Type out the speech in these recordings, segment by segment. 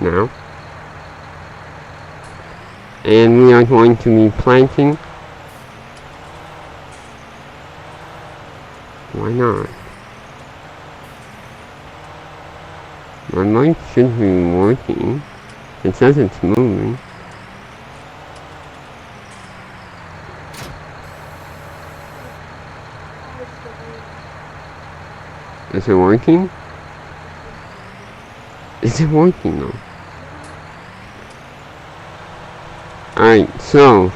now. And we are going to be planting. Why not? My mic should be working. It says it's moving. Is it working? Is it working though? Alright, so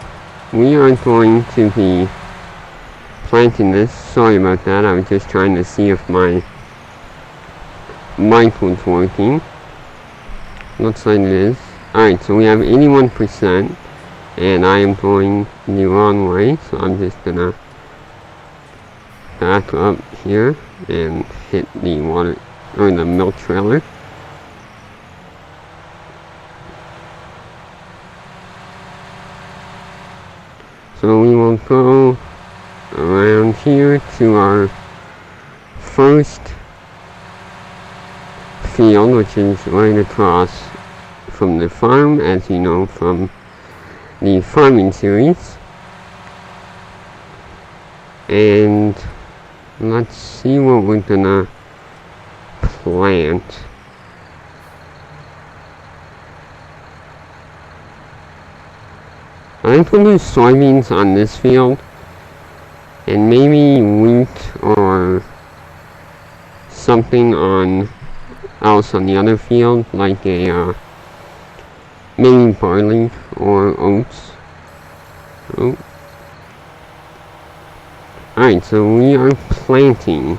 we are going to be planting this. Sorry about that, I was just trying to see if my mic was working. Looks like it is. Alright, so we have 81%, and I am going the wrong way, so I'm just gonna back up here and hit the water, or the milk trailer. So we will go around here to our first field, which is right across from the farm, as you know from the farming series. And let's see what we're gonna plant. I think we'll do soybeans on this field, and maybe wheat or something else on the other field, like a maybe barley or oats. Oh. Alright, so we are planting.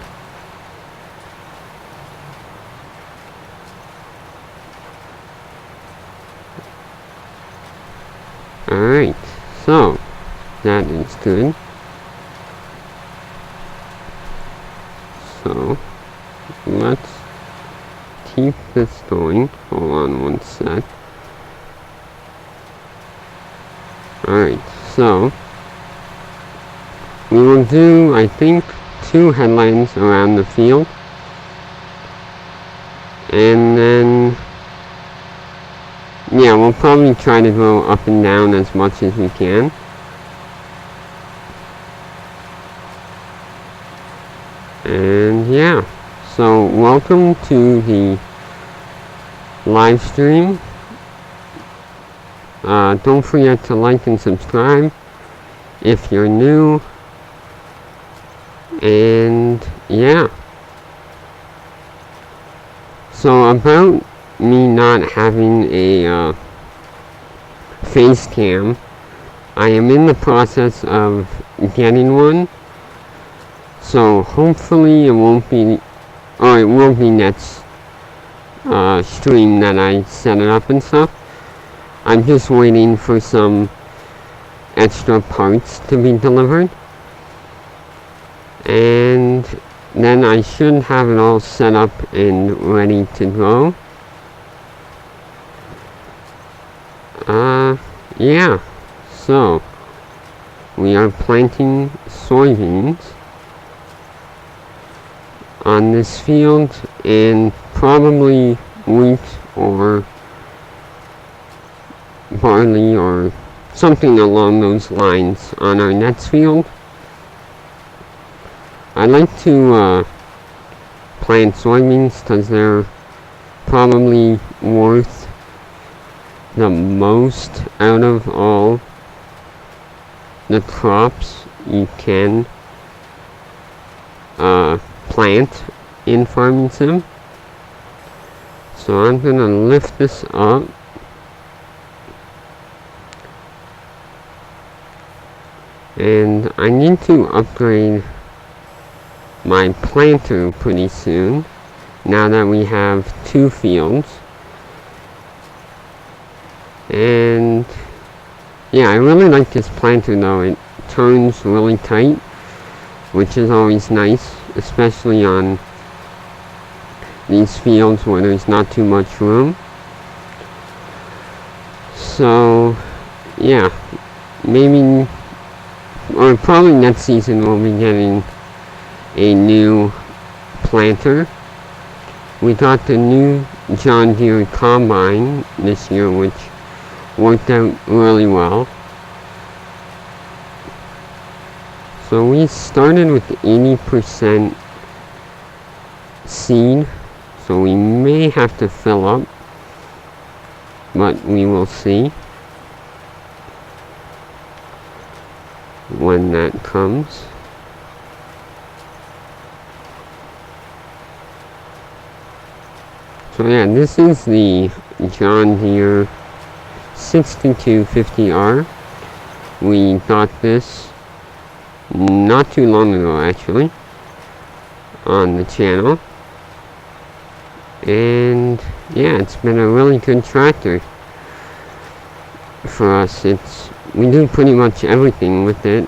Alright, so that is good. So let's keep this going. Hold on one sec. Alright, so we will do, I think, 2 headlands around the field. And then, yeah, we'll probably try to go up and down as much as we can. And yeah, so welcome to the live stream. Don't forget to like and subscribe if you're new. And yeah, so about me not having a face cam, I am in the process of getting one, so hopefully it won't be, or it will be next stream that I set it up and stuff. I'm just waiting for some extra parts to be delivered, and then I should have it all set up and ready to go. Yeah, so we are planting soybeans on this field, and probably wheat or barley or something along those lines on our next field. I like to plant soybeans because they're probably worth the most out of all the crops you can plant in Farming Sim. So I'm gonna lift this up. And I need to upgrade my planter pretty soon, now that we have 2 fields. And yeah, I really like this planter though. It turns really tight, which is always nice, especially on these fields where there's not too much room. So yeah, maybe, or probably next season we'll be getting a new planter. We got the new John Deere combine this year, which worked out really well. So we started with 80% seed, so we may have to fill up, but we will see when that comes. So yeah, this is the John Deere 6250R. We got this not too long ago, actually, on the channel. And yeah, it's been a really good tractor for us. We do pretty much everything with it.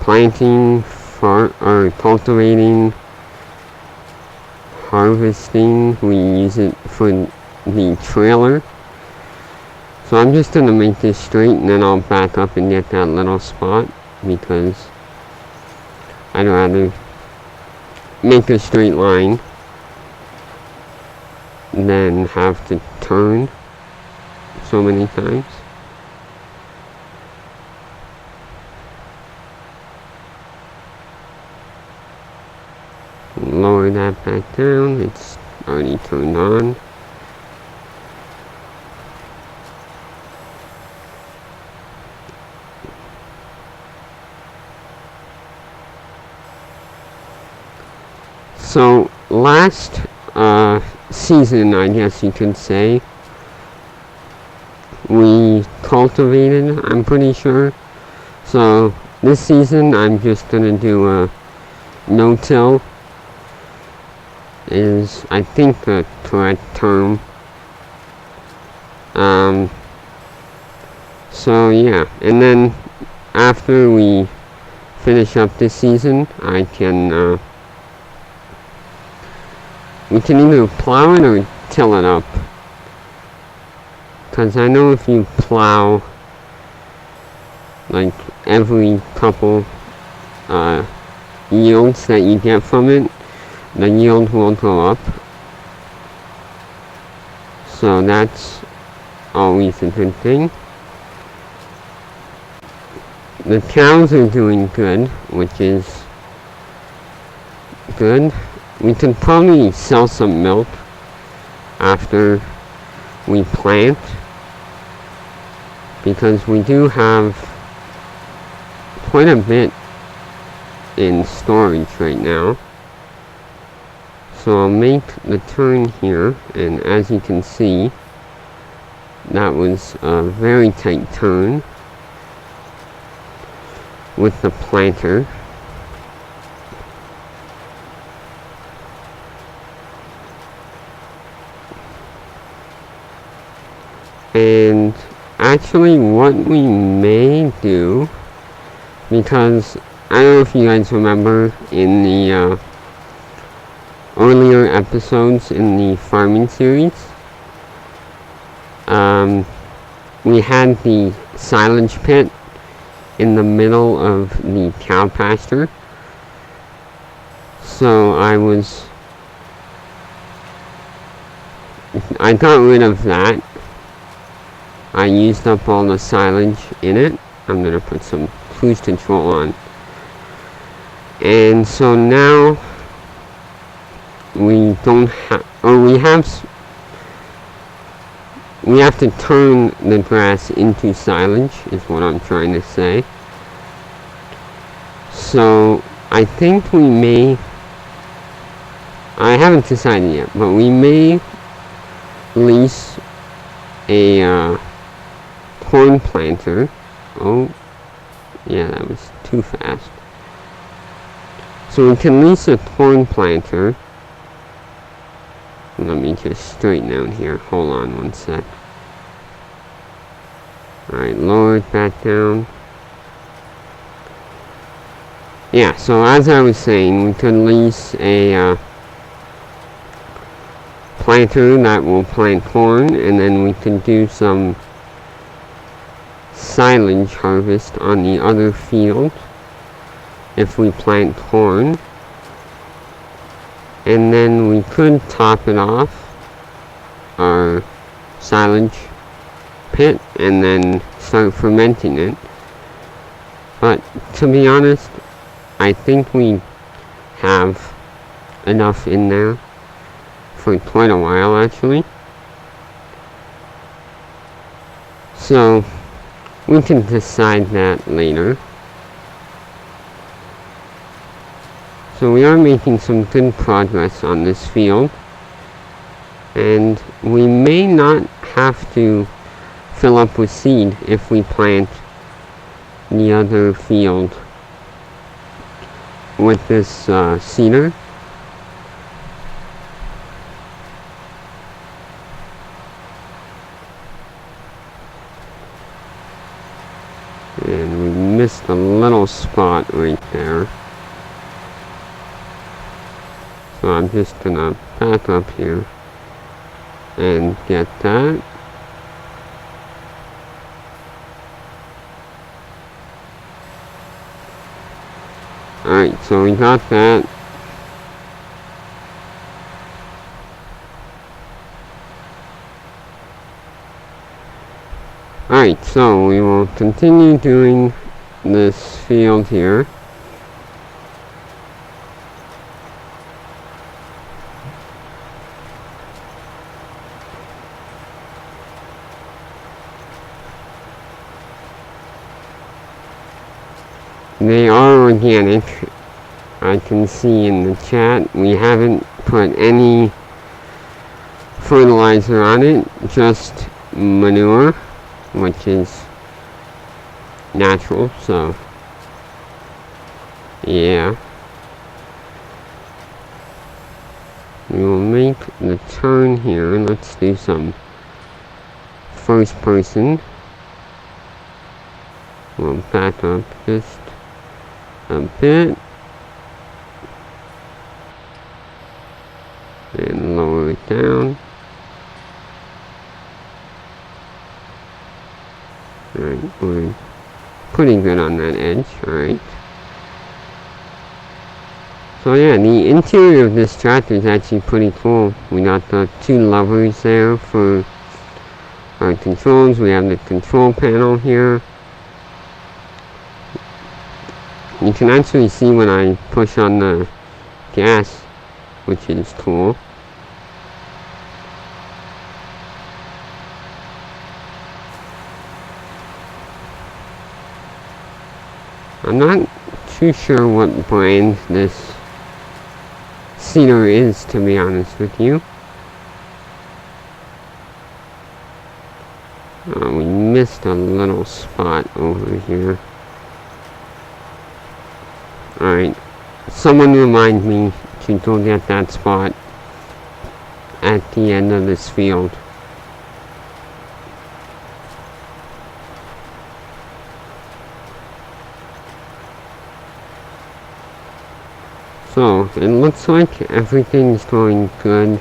Planting, or cultivating, harvesting. We use it for the trailer. So I'm just going to make this straight, and then I'll back up and get that little spot, because I'd rather make a straight line than have to turn so many times. Lower that back down. It's already turned on. So last season, I guess you could say, we cultivated, I'm pretty sure. So this season, I'm just going to do a no-till, is I think the correct term. So yeah, and then after we finish up this season, I can we can either plow it or till it up, because I know if you plow like every couple yields that you get from it, the yield will go up. So that's always a good thing. The cows are doing good, which is good. We could probably sell some milk after we plant, because we do have quite a bit in storage right now. So I'll make the turn here, and as you can see, that was a very tight turn with the planter. And actually what we may do, because I don't know if you guys remember in the earlier episodes in the farming series, we had the silage pit in the middle of the cow pasture. So I got rid of that. I used up all the silage in it. I'm going to put some cruise control on. And so now we don't have, or we have to turn the grass into silage, is what I'm trying to say. So I think we may, I haven't decided yet, but we may lease a corn planter. Oh, yeah, that was too fast. So we can lease a corn planter. Let me just straighten out here. Hold on one sec. Alright, lower it back down. Yeah, so as I was saying, we could lease a planter that will plant corn, and then we can do some silage harvest on the other field if we plant corn. And then we could top it off our silage pit and then start fermenting it. But to be honest, I think we have enough in there for quite a while actually. So we can decide that later. So we are making some good progress on this field, and we may not have to fill up with seed if we plant the other field with this seeder. And we missed a little spot right there. So I'm just gonna back up here and get that. Alright, so we got that. Alright, so we will continue doing this field here. They are organic. I can see in the chat we haven't put any fertilizer on it, just manure, which is natural, so yeah. We will make the turn here. Let's do some first person. We'll back up just a bit and lower it down. Alright, we're pretty good on that edge. Alright. So yeah, the interior of this tractor is actually pretty cool. We got the two levers there for our controls. We have the control panel here. You can actually see when I push on the gas, which is cool. I'm not too sure what brand this seeder is, to be honest with you. Oh, we missed a little spot over here. Alright, someone remind me to go get that spot at the end of this field. So, it looks like everything's going good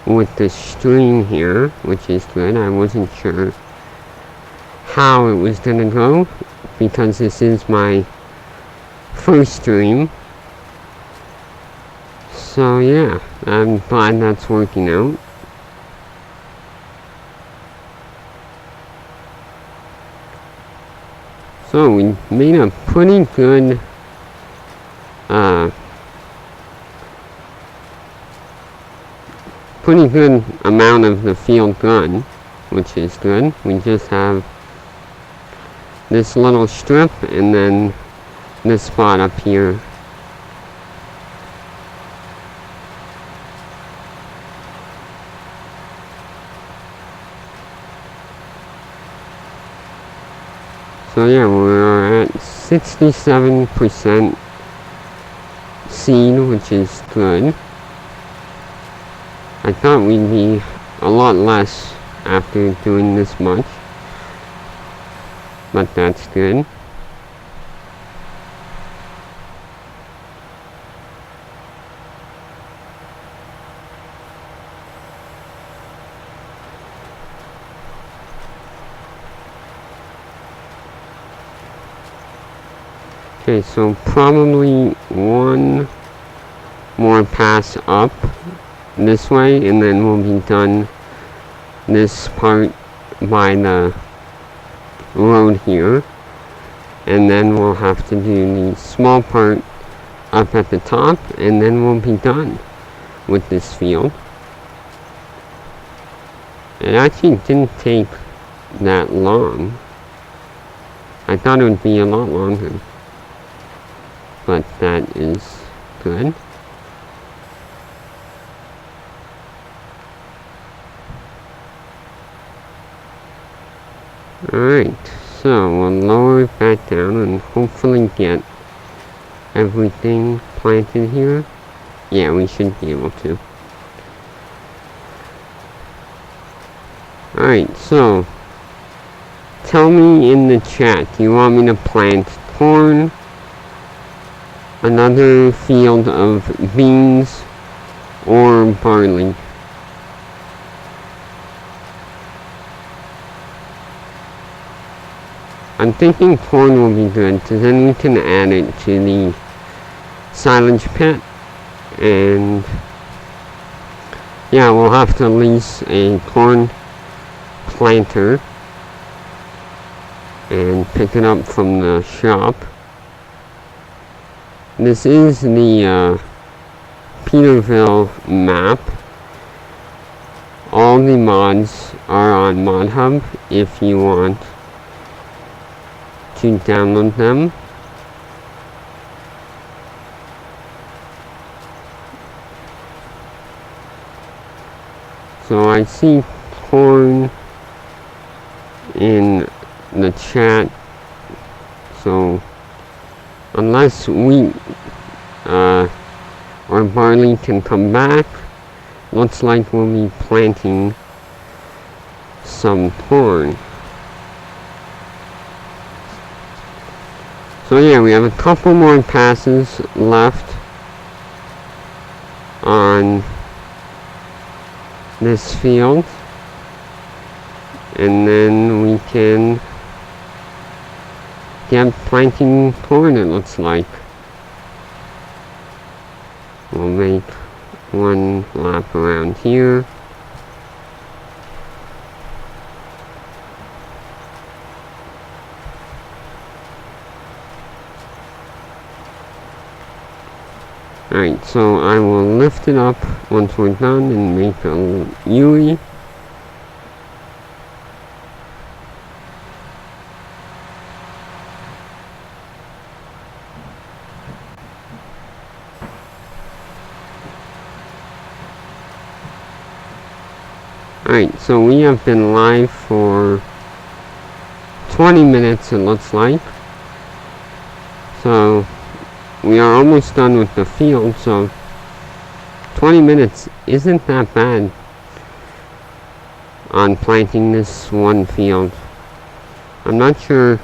with the stream here, which is good. I wasn't sure how it was gonna go, because this is my first stream. So yeah, I'm glad that's working out. So we made a pretty good amount of the field done, which is good. We just have this little strip and then this spot up here. So yeah, we're at 67% seed, which is good. I thought we'd be a lot less after doing this much, but that's good. Okay, so probably 1 more pass up this way, and then we'll be done this part by the road here, and then we'll have to do the small part up at the top, and then we'll be done with this field. It actually didn't take that long. I thought it would be a lot longer, but that is good. Alright, so we'll lower it back down and hopefully get everything planted here. Yeah, we should be able to. Alright, so tell me in the chat, do you want me to plant corn, another field of beans, or barley? I'm thinking corn will be good, because then we can add it to the silage pit, and yeah, we'll have to lease a corn planter and pick it up from the shop. This is the Peter Vill Map. All the mods are on ModHub if you want to download them. So I see corn in the chat, so unless wheat or barley can come back, looks like we'll be planting some corn. So yeah, we have a couple more passes left on this field, and then we can get planting corn, it looks like. We'll make one lap around here. Alright, so I will lift it up once we're done and make a UE. Alright, so we have been live for 20 minutes, it looks like. So we are almost done with the field, so 20 minutes isn't that bad on planting this one field. I'm not sure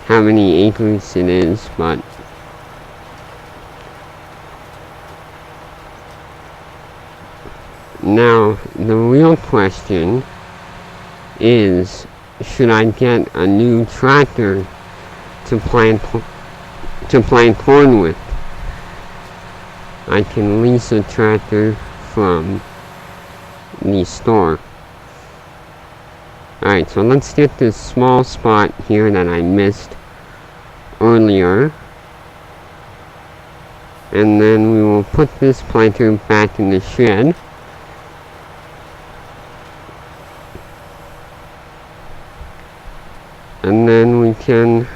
how many acres it is, but now the real question is, should I get a new tractor to plant corn with? I can lease a tractor from the store. Alright, so let's get this small spot here that I missed earlier, and then we will put this planter back in the shed. And then we can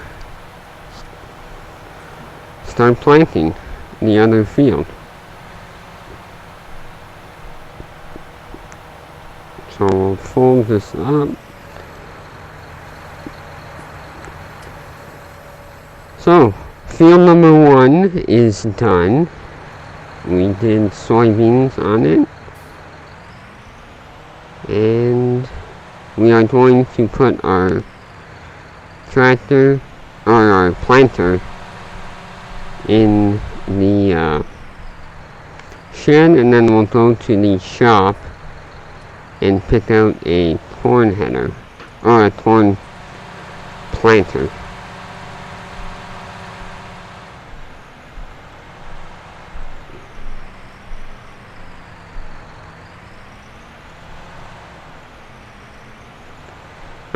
start planting the other field. So we'll fold this up. So field number 1 is done. We did soybeans on it, and we are going to put our tractor or our planter in the shed, and then we'll go to the shop and pick out a corn header or a corn planter.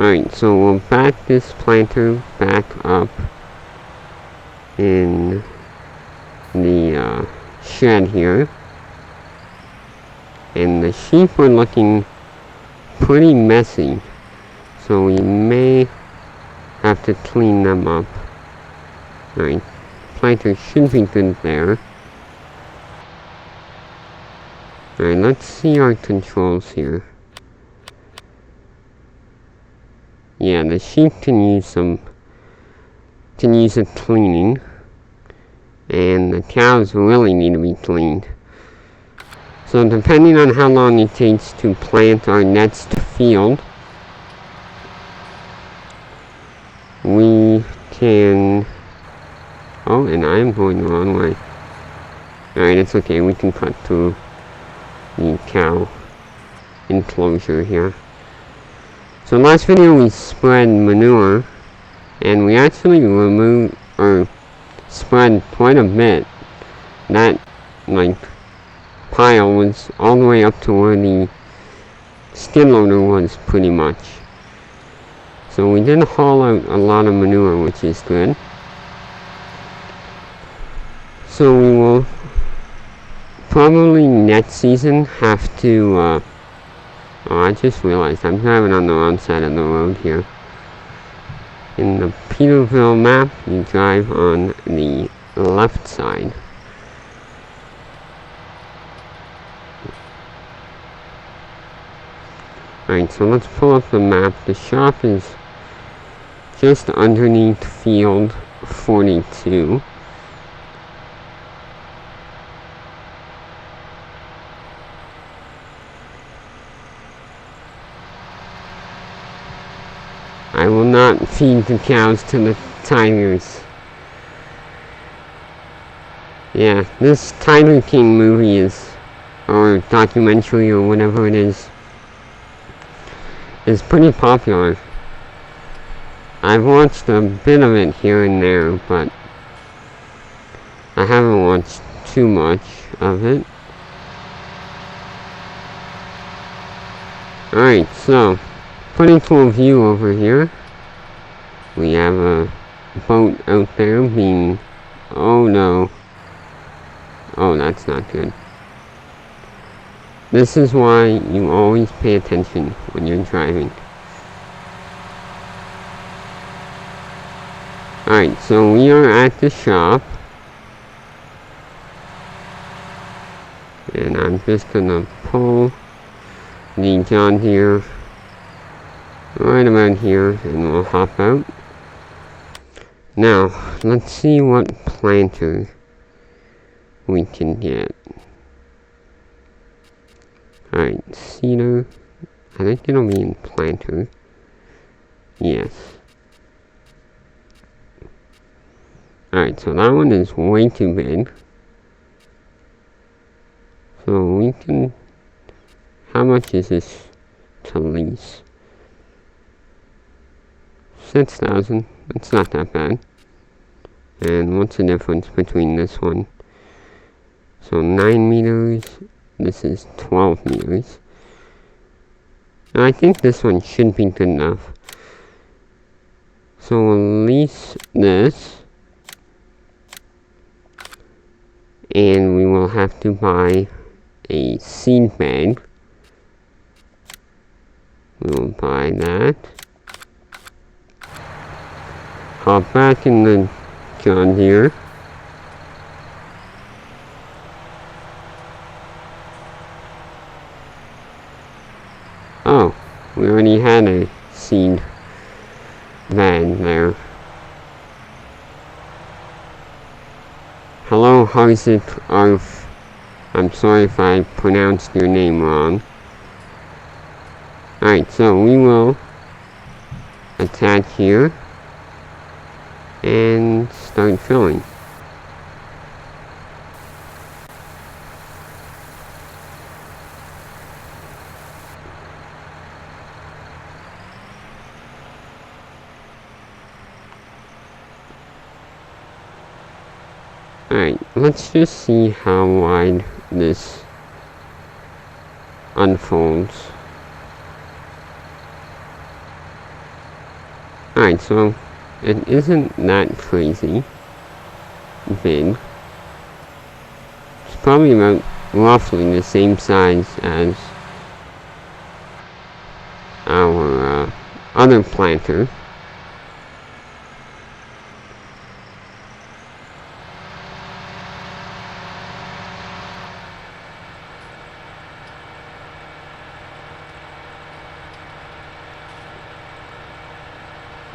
Alright, so we'll back this planter back up in the shed here. And the sheep are looking pretty messy, so we may have to clean them up. Alright, planter should be good there. Alright, let's see our controls here. Yeah, the sheep can use a cleaning, and the cows really need to be cleaned. So depending on how long it takes to plant our next field, we can... Oh, and I'm going the wrong way. Alright, it's okay, we can cut through the cow enclosure here. So last video we spread manure, and we actually removed, or spread quite a bit. That, like, pile was all the way up to where the skid loader was, pretty much. So we did haul out a lot of manure, which is good. So we will probably next season have to, oh, I just realized I'm driving on the wrong side of the road here. In the Peter Vill Map, you drive on the left side. Alright, so let's pull up the map. The shop is just underneath field 42. I will not feed the cows to the tigers. Yeah, this Tiger King movie is, or documentary or whatever it is pretty popular. I've watched a bit of it here and there, but I haven't watched too much of it. Alright, so pretty cool view over here. We have a boat out there being... Oh no. Oh, that's not good. This is why you always pay attention when you're driving. Alright, so we are at the shop. And I'm just gonna pull the John Deere right about here, and we'll hop out. Now, let's see what planter we can get. Alright, cedar. I think it'll be in planter. Yes. Alright, so that one is way too big. So we can... How much is this to lease? 6,000. It's not that bad. And what's the difference between this one? So 9 meters. This is 12 meters. Now I think this one should be good enough. So we'll lease this. And we will have to buy a seed bag. We will buy that. Hop back in the John Deere. Oh, we already had a seed bag there. Hello, Harzit Arf. I'm sorry if I pronounced your name wrong. Alright, so we will attach here and start filling. Alright, let's just see how wide this unfolds. Alright, so it isn't that crazy big. It's probably about roughly the same size as our other planter.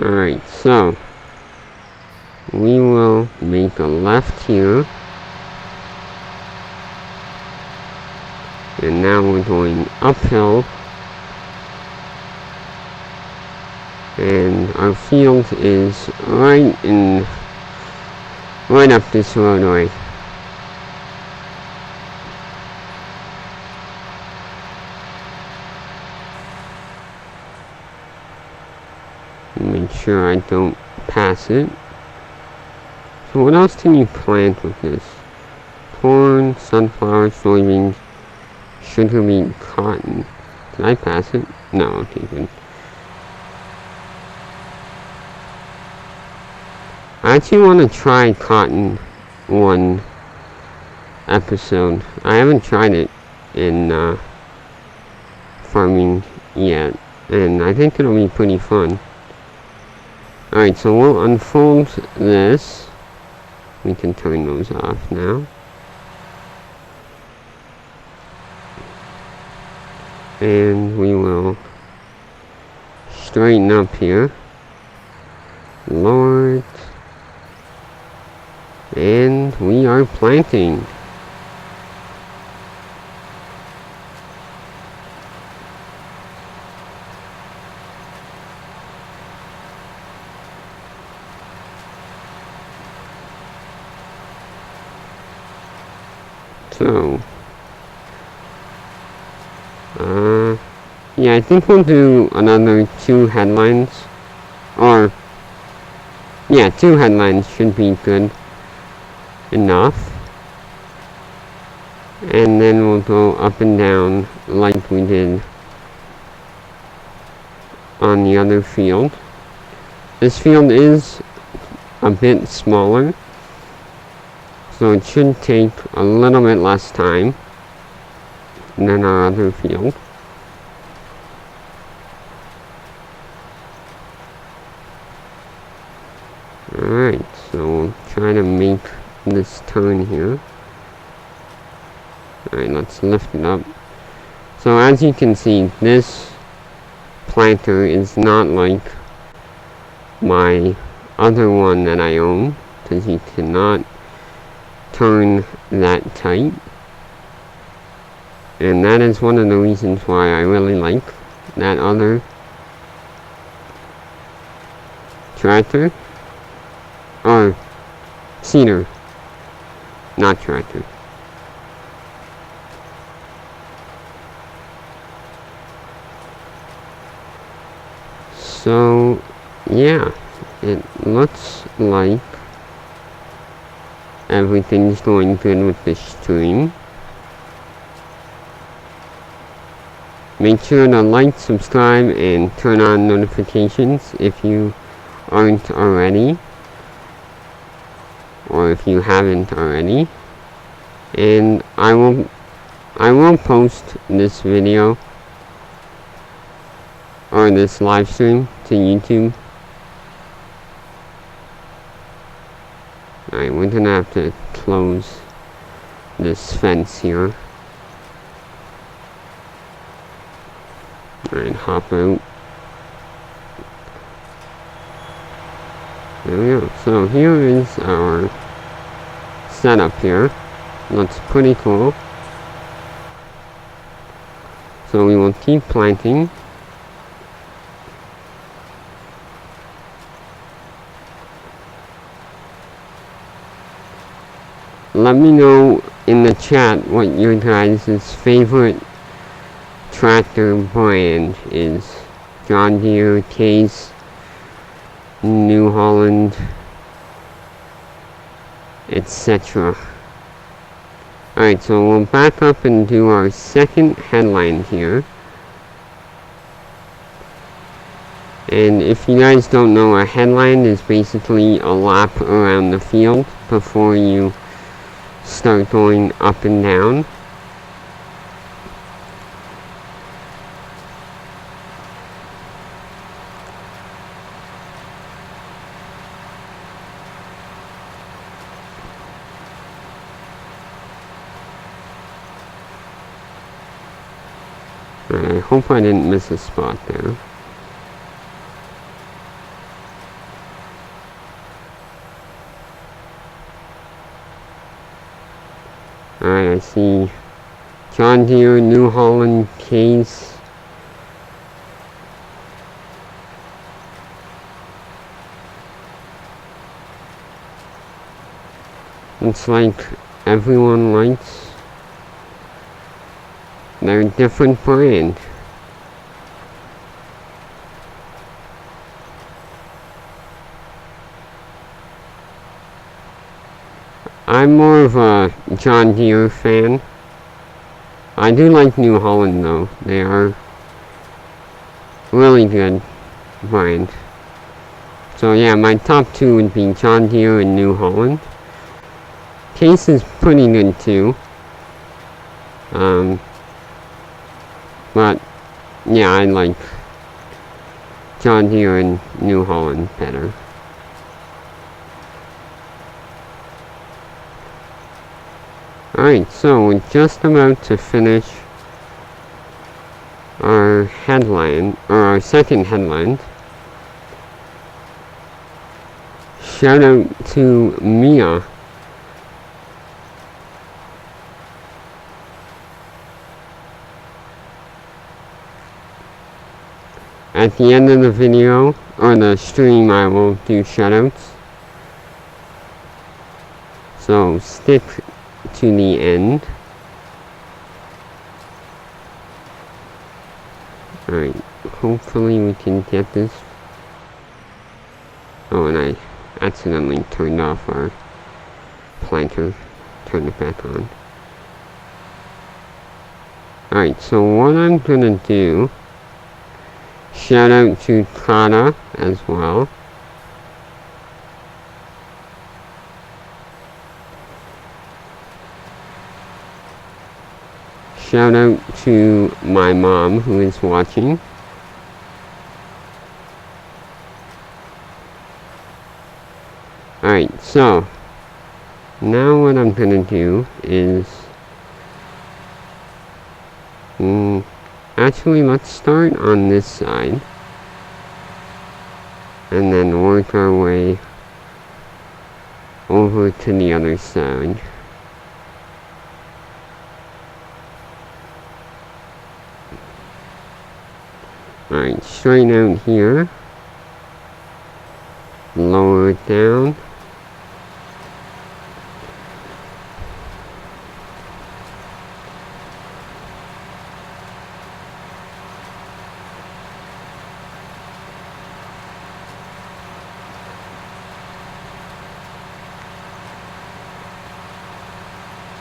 Alright, so we will make a left here, and now we're going uphill, and our field is right up this roadway. Make sure I don't pass it. So what else can you plant with this? Corn, sunflower, soybeans, sugar beet, cotton. Did I pass it? No, okay, good. I actually want to try cotton one episode. I haven't tried it in farming yet, and I think it'll be pretty fun. Alright, so we'll unfold this. We can turn those off now. And we will straighten up here. Lower it. And we are planting. So, yeah, I think we'll do another 2 headlines, or, yeah, 2 headlines should be good enough, and then we'll go up and down like we did on the other field. This field is a bit smaller, so it should take a little bit less time than our other field. Alright, so we'll try to make this turn here. Alright, let's lift it up. So as you can see, this planter is not like my other one that I own, because you cannot turn that tight, and that is one of the reasons why I really like that other tractor, or seeder, not tractor. So yeah, it looks like everything's going good with this stream. Make sure to like, subscribe, and turn on notifications if you aren't already, or if you haven't already. And I will post this video, or this live stream, to YouTube. Alright, we're gonna have to close this fence here. Alright, hop out. There we go. So here is our setup here. Looks pretty cool. So we will keep planting. Let me know in the chat what your guys' favorite tractor brand is. John Deere, Case, New Holland, etc. Alright, so we'll back up and do our second headline here. And if you guys don't know, a headland is basically a lap around the field before you start going up and down. I hope I didn't miss a spot there. Alright, I see John Deere, New Holland case. It's like everyone likes their different brand. I'm more of a John Deere fan. I do like New Holland though. They are really good brand. So yeah, my top two would be John Deere and New Holland. Case is pretty good too. But yeah, I like John Deere and New Holland better. Alright, so we're just about to finish our headline, or our second headline. Shout out to Mia. At the end of the video, or the stream, I will do shoutouts. So stick to the end. Alright, hopefully we can get this. Oh, and I accidentally turned off our planter. Turn it back on. Alright, so what I'm gonna do, shout out to Kata as well. Shout out to my mom who is watching. Alright, so now what I'm gonna do is actually let's start on this side and then work our way over to the other side. Alright, straighten out here, lower it down,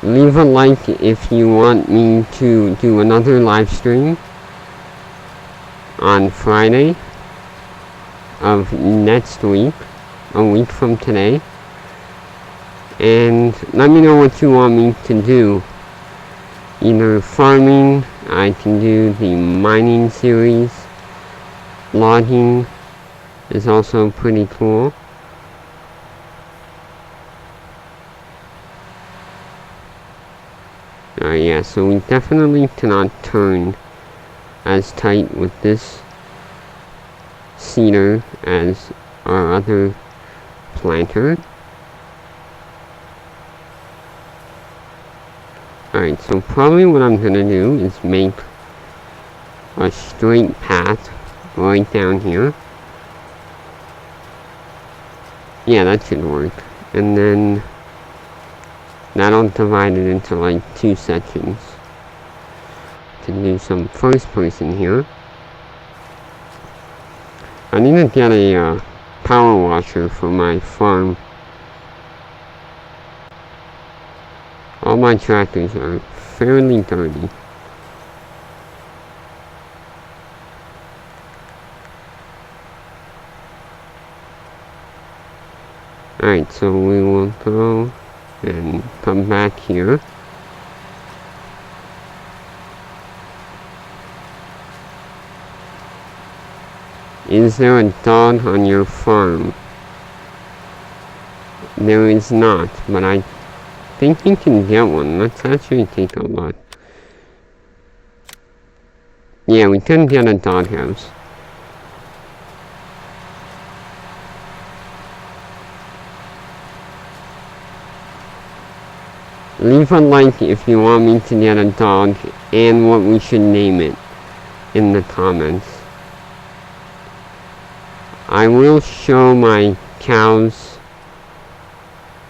leave a like if you want me to do another live stream on Friday of next week, a week from today, and let me know what you want me to do. Either farming, I can do the mining series, logging is also pretty cool. Yeah, so we definitely cannot turn as tight with this seeder as our other planter. Alright, so probably what I'm gonna do is make a straight path right down here. Yeah, that should work. And then that'll divide it into like two sections. To do some first person here. I need to get a power washer for my farm. All my tractors are fairly dirty. Alright, so we will go and come back here. Is there a dog on your farm? There is not, but I think you can get one. Let's actually take a look. Yeah, we could get a doghouse. Leave a like if you want me to get a dog and what we should name it in the comments. I will show my cows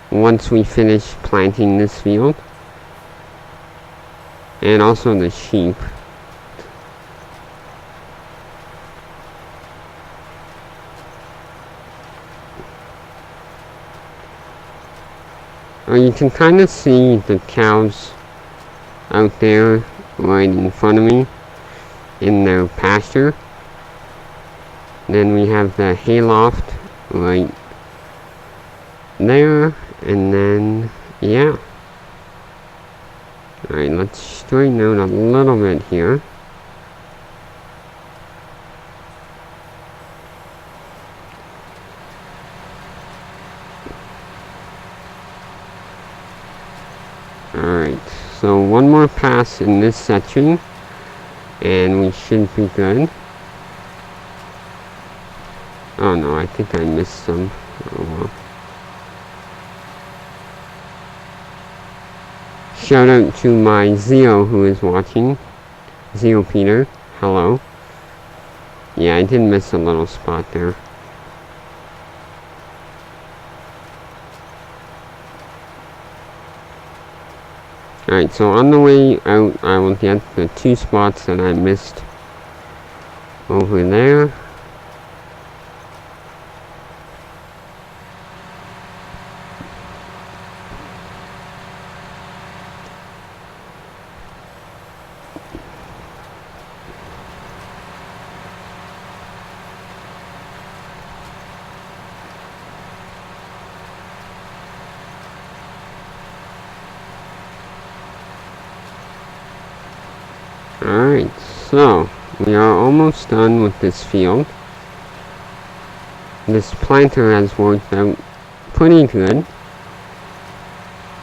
once we finish planting this field, and also the sheep. You can kind of see the cows out there right in front of me in their pasture. Then we have the hayloft right there, and then, yeah. Alright, let's straighten out a little bit here. Alright, so one more pass in this section, and we should be good. Oh no, I think I missed some. Oh well. Shout out to my Zeo who is watching. Zeo Peter, hello. Yeah, I did miss a little spot there. Alright, so on the way out, I will get the 2 spots that I missed over there. Alright, so we are almost done with this field. This planter has worked out pretty good.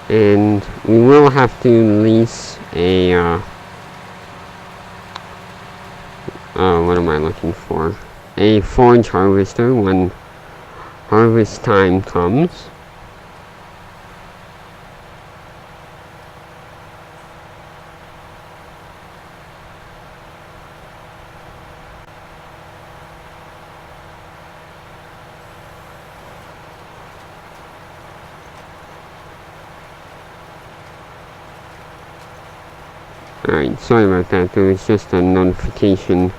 And we will have to lease a, what am I looking for? A forage harvester when harvest time comes. Alright, sorry about that. There was just a notification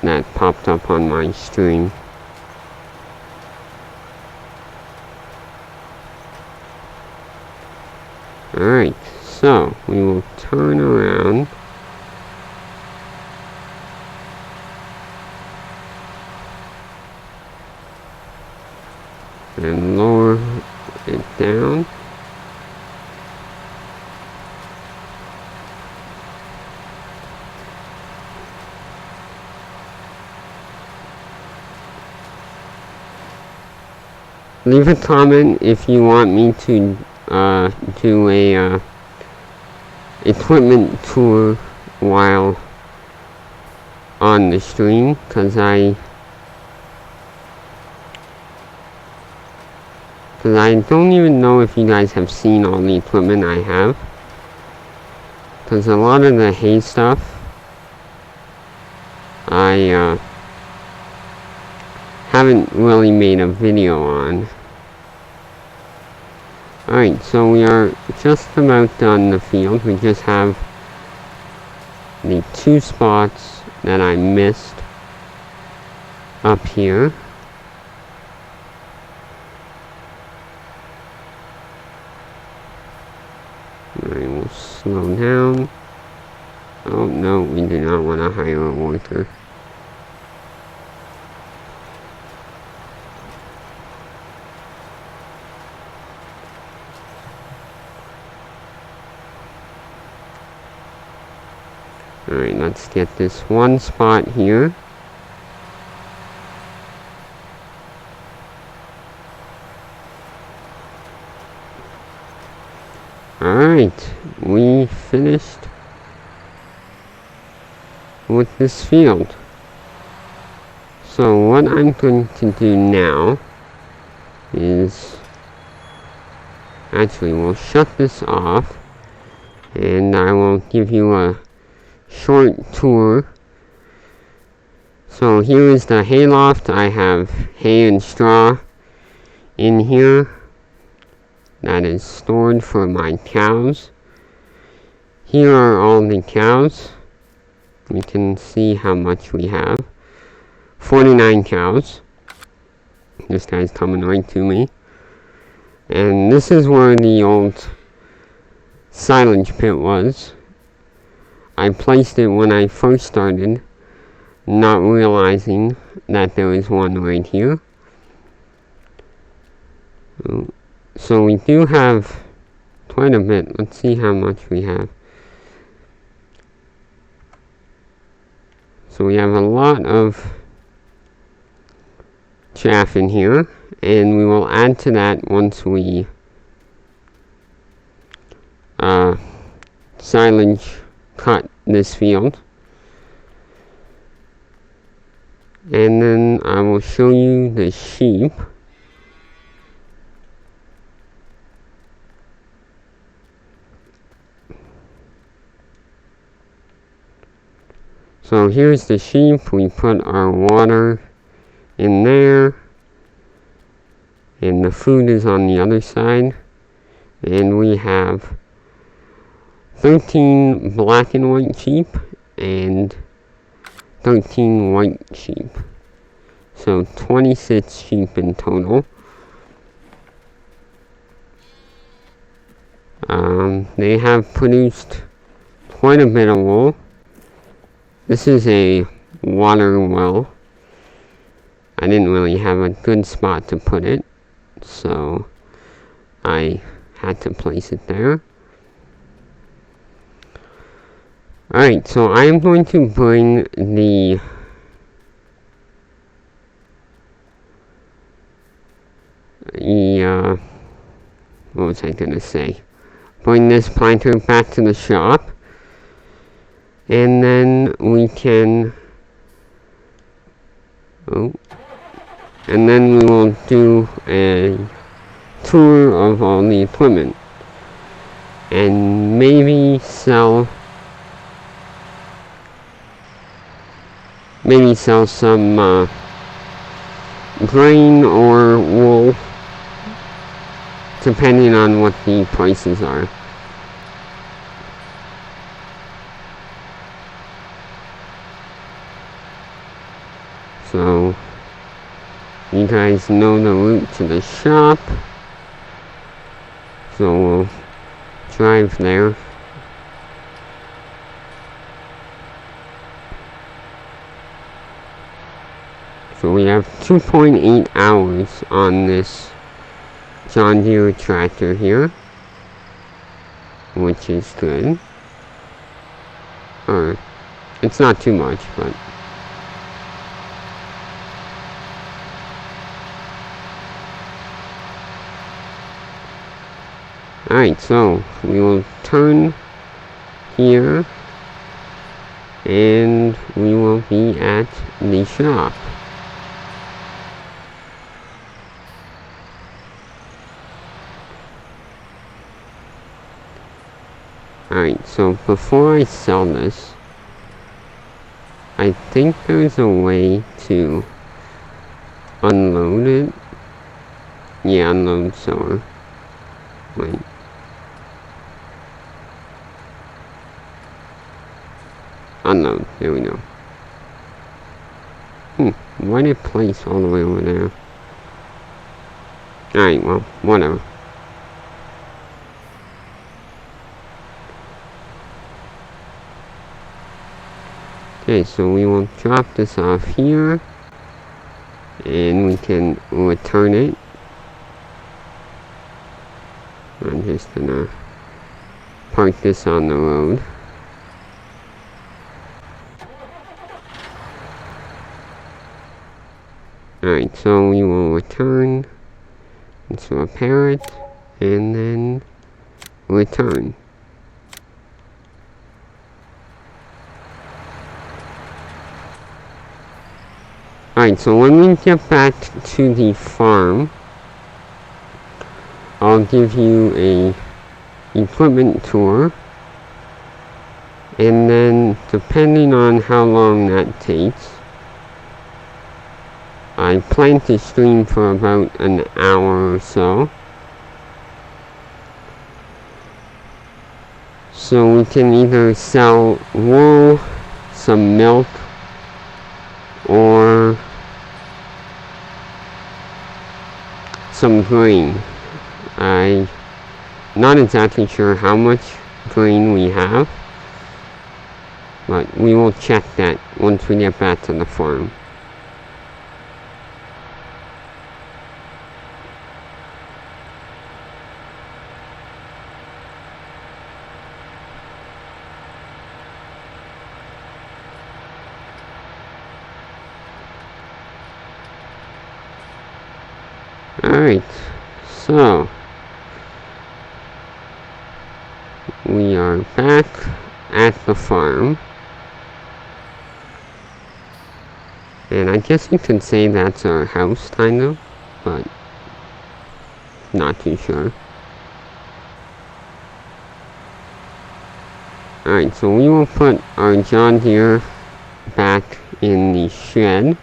that popped up on my stream. Alright, so we will turn around. And lower it down. Leave a comment if you want me to do a equipment tour while on the stream, because I don't even know if you guys have seen all the equipment I have, because a lot of the hay stuff I haven't really made a video on. Alright, so we are just about done the field. We just have the 2 spots that I missed up here. Alright, we'll slow down. Oh no, we do not want to hire a worker. Alright, let's get this one spot here. Alright, we finished with this field. So what I'm going to do now is, actually we'll shut this off and I will give you a short tour. So here is the hayloft. I have hay and straw in here that is stored for my cows. Here are all the cows. We can see how much we have. 49 cows. This guy's coming right to me. And this is where the old silage pit was. I placed it when I first started, not realizing that there was one right here. So we do have quite a bit. Let's see how much we have. So we have a lot of chaff in here, and we will add to that once we silage cut this field. And then I will show you the sheep. So here's the sheep. We put our water in there, and the food is on the other side. And we have 13 black and white sheep and 13 white sheep. So 26 sheep in total. They have produced quite a bit of wool. This is a water well. I didn't really have a good spot to put it, so I had to place it there. Alright, so I am going to bring the what was I gonna say? Bring this planter back to the shop, and then we can, and then we will do a tour of all the equipment, and maybe sell some grain or wool, depending on what the prices are. So you guys know the route to the shop, so we'll drive there. So we have 2.8 hours on this John Deere tractor here, which is good. Or, it's not too much, but alright, so we will turn here and we will be at the shop. Alright, so before I sell this, I think there's a way to unload it. Yeah, unload sower. Wait. Unload, there we go. Why did it place all the way over there? Alright, well, whatever. Okay, so we will drop this off here, and we can return it. I'm just gonna park this on the road. Alright, so we will return. Let's repair it, and then return. Alright, so when we get back to the farm, I'll give you a equipment tour, and then depending on how long that takes, I plan to stream for about an hour or so. So we can either sell wool, some milk, or some grain. I'm not exactly sure how much grain we have, but we will check that once we get back to the farm. Alright, so we are back at the farm, and I guess you could say that's our house, kind of, but not too sure. Alright, so we will put our John Deere back in the shed,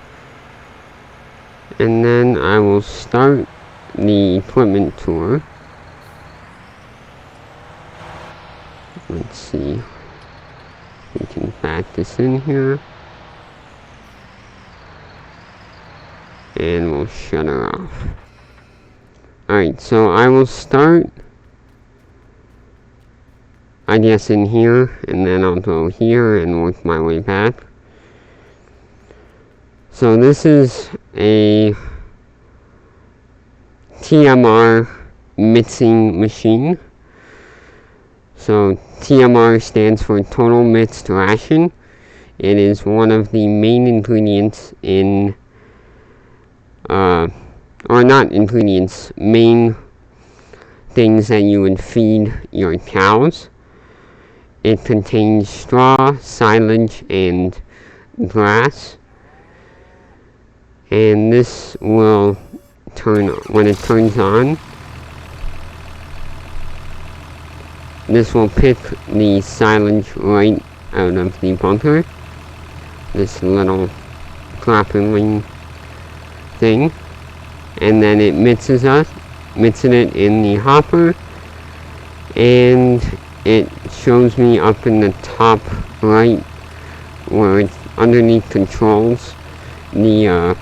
and then I will start the equipment tour. Let's see, we can back this in here, and we'll shut her off. Alright, so I will start, I guess, in here, and then I'll go here and work my way back. So this is a TMR mixing machine. So TMR stands for Total Mixed Ration. It is one of the main ingredients in, or not ingredients, main things that you would feed your cows. It contains straw, silage, and grass. And this will turn, when it turns on, this will pick the silage right out of the bunker. This little clapping thing. And then it mixes it in the hopper. And it shows me up in the top right, where it's underneath controls, the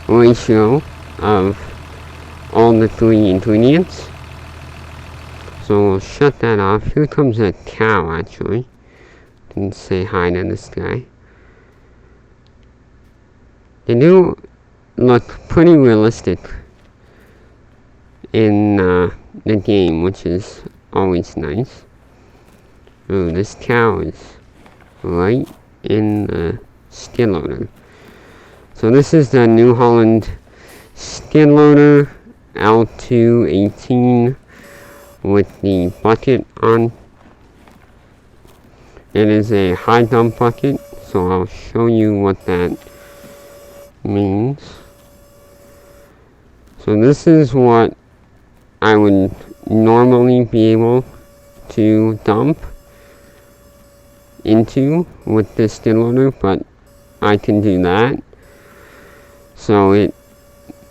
ratio of all the three ingredients. So we'll shut that off. Here comes a cow, actually. Didn't say hi to this guy. They do look pretty realistic in the game, which is always nice. Oh, this cow is right in the skid loader. So this is the New Holland skid loader L218 with the bucket on. It is a high dump bucket, so I'll show you what that means. So this is what I would normally be able to dump into with this skid loader, but I can do that. So it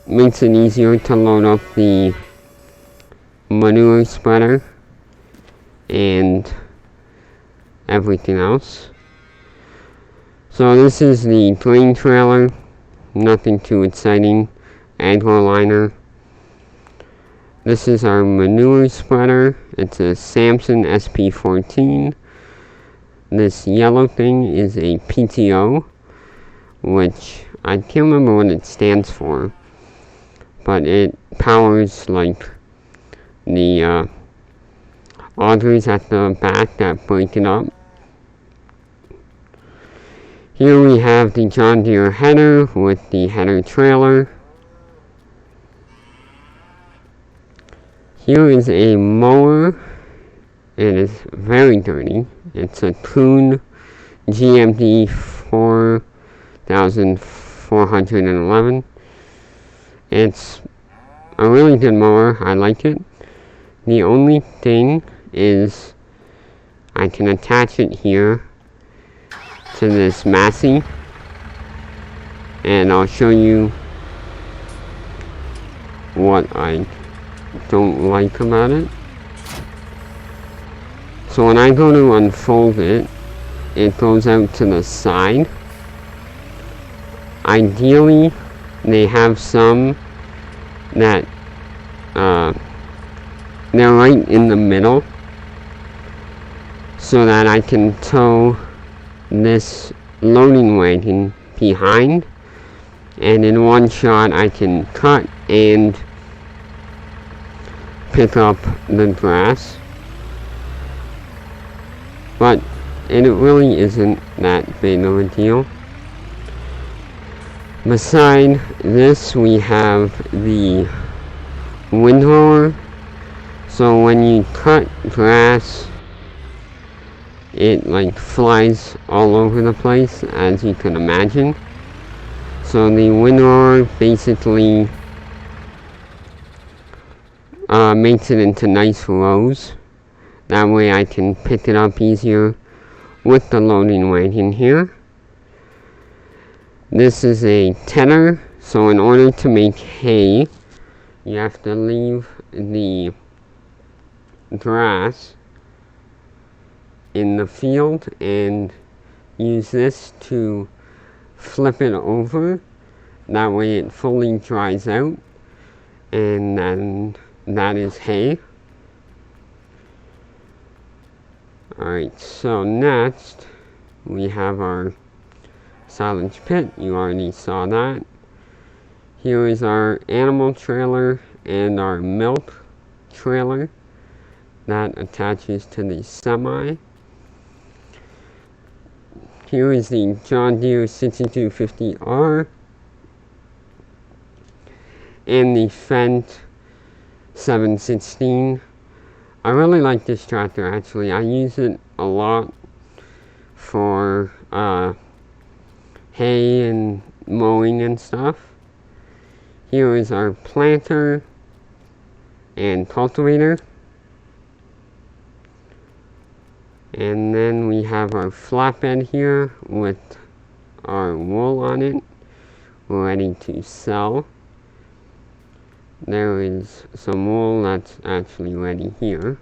makes it easier to load up the manure spreader and everything else. So this is the grain trailer, nothing too exciting. Agro liner. This is our manure spreader. It's a Samson SP14. This yellow thing is a PTO, which I can't remember what it stands for, but it powers like the augers at the back that break it up. Here we have the John Deere header with the header trailer. Here is a mower. It is very dirty. It's a Kuhn GMD 4411. It's a really good mower. I like it. The only thing is I can attach it here to this MASSEY, and I'll show you what I don't like about it. So when I go to unfold it, it goes out to the side. Ideally, they have some that they're right in the middle, so that I can tow this loading wagon behind, and in one shot I can cut and pick up the grass. But it really isn't that big of a deal. Beside this, we have the windrower. So when you cut grass, it like flies all over the place, as you can imagine. So the windrower basically makes it into nice rows. That way I can pick it up easier with the loading wagon here. This is a tedder, so in order to make hay, you have to leave the grass in the field and use this to flip it over. That way it fully dries out, and then that is hay. Alright, so next we have our silage pit. You already saw that. Here is our animal trailer and our milk trailer that attaches to the semi. Here is the John Deere 6250R and the FENDT 716. I really like this tractor, actually. I use it a lot for hay and mowing and stuff. Here is our planter and cultivator. And then we have our flatbed here with our wool on it, ready to sell. There is some wool that's actually ready here.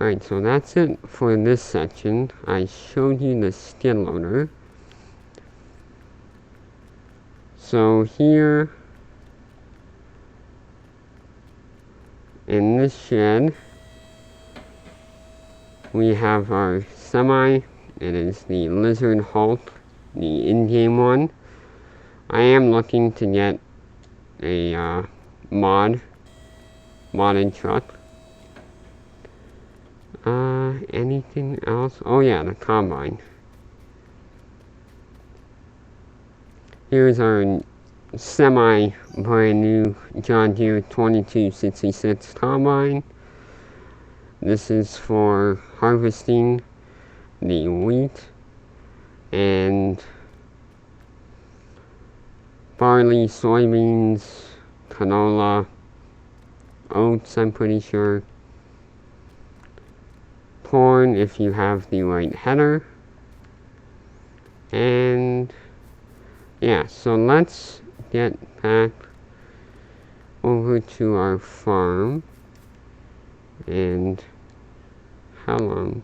Alright, so that's it for this section. I showed you the skid loader. So here in this shed, we have our semi. It is the Lizard Hulk, the in-game one. I am looking to get a modded truck. Anything else? Oh yeah, the combine. Here's our semi brand new John Deere 2266 combine. This is for harvesting the wheat and barley, soybeans, canola, oats, I'm pretty sure. Corn if you have the right header. And yeah, so let's get back over to our farm. And how long?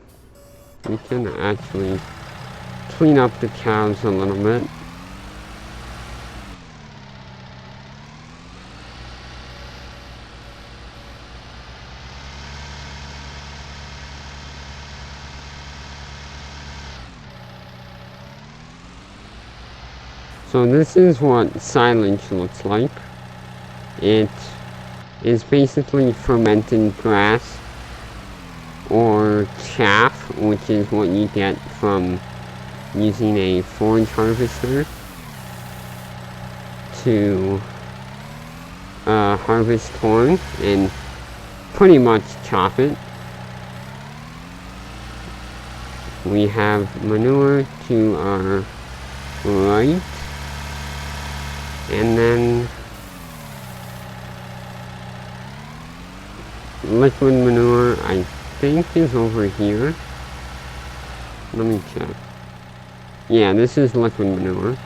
We can actually clean up the cows a little bit. So this is what silage looks like. It is basically fermented grass or chaff, which is what you get from using a forage harvester to harvest corn and pretty much chop it. We have manure to our right, and then liquid manure I think is over here. Let me check. Yeah, this is liquid manure.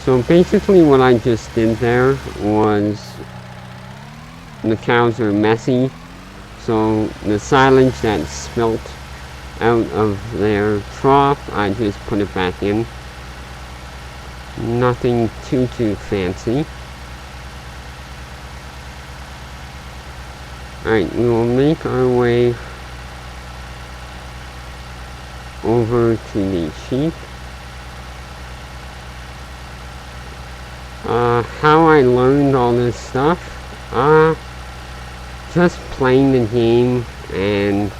So basically what I just did there was, the cows are messy, so the silage that spilt out of their trough, I just put it back in. Nothing too fancy. Alright, we will make our way over to the sheep. How I learned all this stuff? Just playing the game and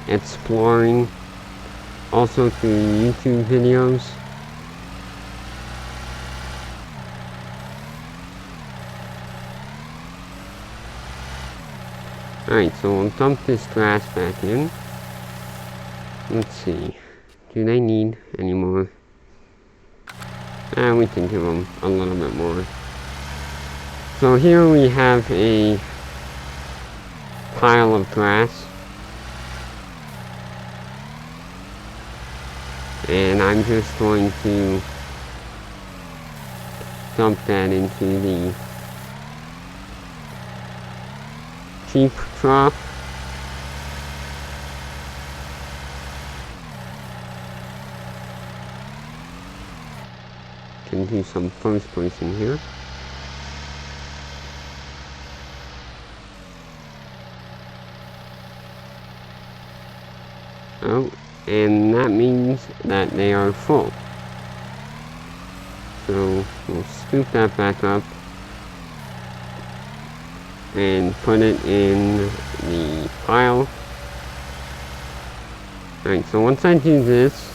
exploring, also through YouTube videos. Alright, so we'll dump this grass back in. Let's see, do they need any more? We can give them a little bit more. So here we have a pile of grass, and I'm just going to dump that into the sheep trough. Can do some first person here. Oh, and that means that they are full. So we'll scoop that back up and put it in the pile. Alright, so once I do this,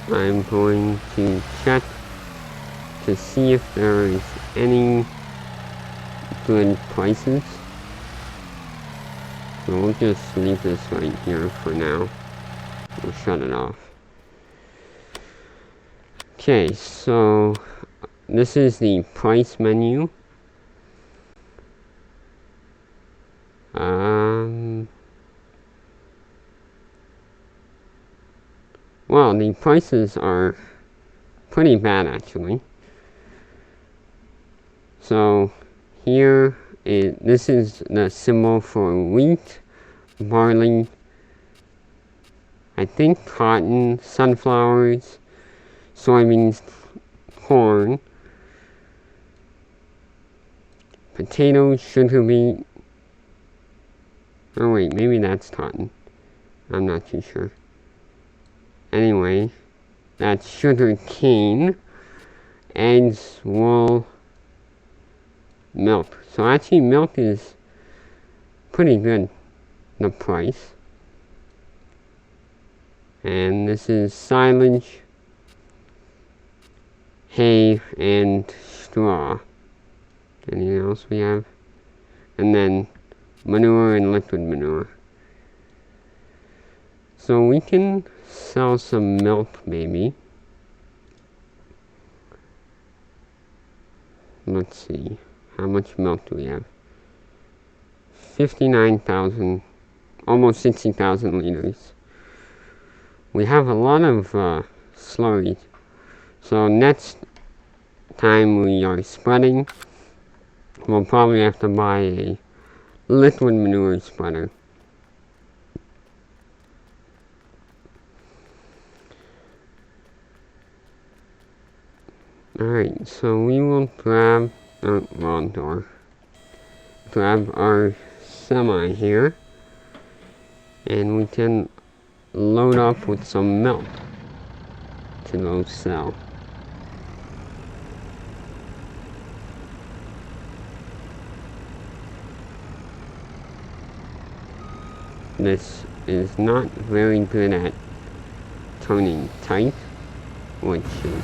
I'm going to check to see if there is any good prices. So we'll just leave this right here for now. We'll shut it off. Okay, so this is the price menu. Well, the prices are pretty bad actually. So here this is the symbol for wheat, barley, I think cotton, sunflowers, soybeans, corn, potatoes, sugar beet. Oh wait, maybe that's cotton. I'm not too sure. Anyway, that's sugar cane, eggs, wool, milk. So actually milk is pretty good, the price. And this is silage, hay, and straw. Anything else we have? And then manure and liquid manure. So we can sell some milk maybe. Let's see. How much milk do we have? 59,000, almost 60,000 liters. We have a lot of slurry. So next time we are spreading, we'll probably have to buy a liquid manure spreader. Alright, so we will grab, wrong door, grab our semi here, and we can load up with some milk to go sell. This is not very good at turning tight, which is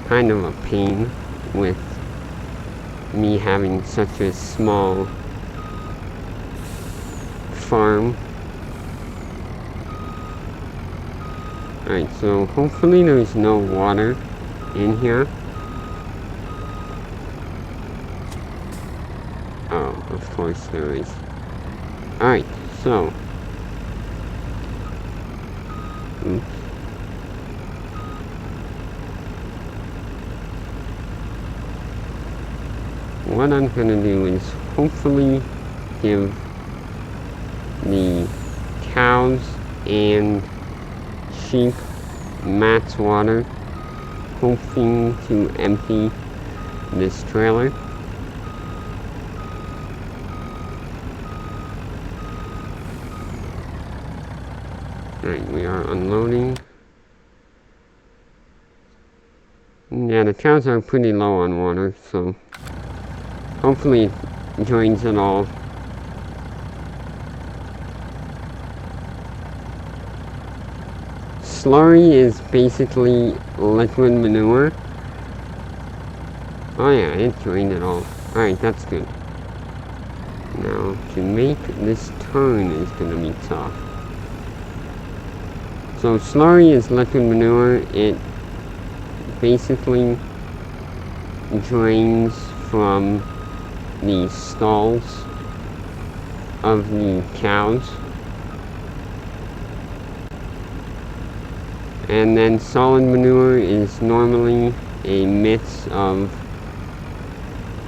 kind of a pain with me having such a small farm. Alright, so hopefully there's no water in here. Oh, of course there is. Alright, so. Oops. What I'm gonna do is hopefully give the cows and sheep mats water, hoping to empty this trailer. Alright, we are unloading. Yeah, the cows are pretty low on water, so hopefully it drains it all. Slurry is basically liquid manure. Oh yeah, it drained it all. Alright, that's good. Now, to make this turn is gonna be tough. So slurry is liquid manure. It basically drains from the stalls of the cows. And then solid manure is normally a mix of